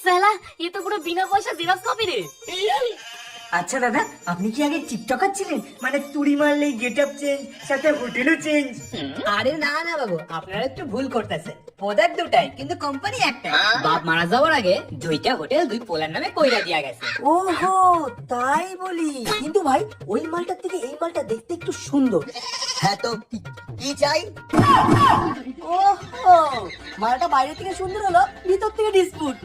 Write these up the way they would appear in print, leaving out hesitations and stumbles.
সালা এ তো পুরো বিনা পয়সা জেরক্স কপি রে। আচ্ছা দাদা, আপনি কি আগে টিকটকার ছিলেন? মানে তুড়ি মারলেই গেট আপ চেঞ্জ, সাথে হোটেলও চেঞ্জ। আরে না না বাবু, আপনারা একটু ভুল করতেছেন। প্রোডাক্ট দুটাই কিন্তু কোম্পানি একটাই। বাপ মারা যাওয়ার আগে 2টা হোটেল 2 পোলার নামে কইরা দিয়া গেছে। ওহো, তাই বলি। কিন্তু ভাই, ওই মালটার থেকে এই মালটা দেখতে একটু সুন্দর। হ্যাঁ তো কি চাই? ওহো, মালটা বাইরে থেকে সুন্দর হলো, ভিতর থেকে ডিসপুট।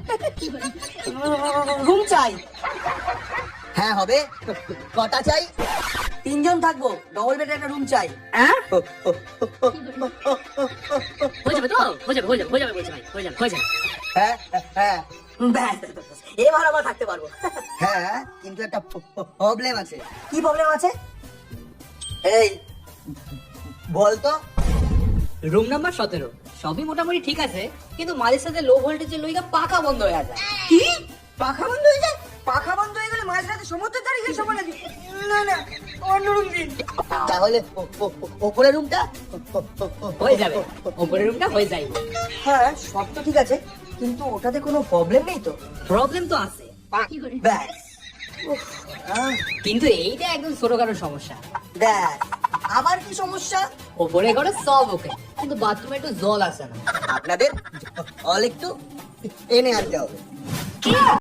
রুম চাই। হ্যাঁ হবে। কটা চাই? 3 জন থাকবো, ডবল বেডের একটা রুম চাই। হয়ে যাবে তো, হয়ে যাবে বলছে ভাই, হয়ে যাবে। হ্যাঁ হ্যাঁ ব্যাস, এবার আবার থাকতে পারবো। হ্যাঁ, কিন্তু একটা প্রবলেম আছে। কি প্রবলেম আছে? এই বলতো। রুম নাম্বার 17 সবই মোটামুটি ঠিক আছে, কিন্তু মাঝে সাথে লো ভোল্টেজের লইগা পাকা বন্ধ হয়ে যায়। কি? পাখা বন্ধ হয়ে যায়? পাখা বন্ধ হয়ে গেলে মাঝরাতে সমুদ্রের ধারে গিয়ে সময় লাগে। না না, অন্য রুম দিন। তাহলে ওপরের রুমটা? হয়ে যাবে, উপরের রুমটা হয়ে যাবে। হ্যাঁ, সব তো ঠিক আছে, কিন্তু ওটাতে কোনো প্রবলেম নেই তো? প্রবলেম তো আছে, ব্যাস। কিন্তু এইটা একদম ছোটখাটো সমস্যা। ব্যাস, আবার কি সমস্যা? ওপরে ঘরে সব ওকে, কিন্তু বাথরুমে একটু জল আসে না। আপনাদের জল একটু এনে আনতে হবে।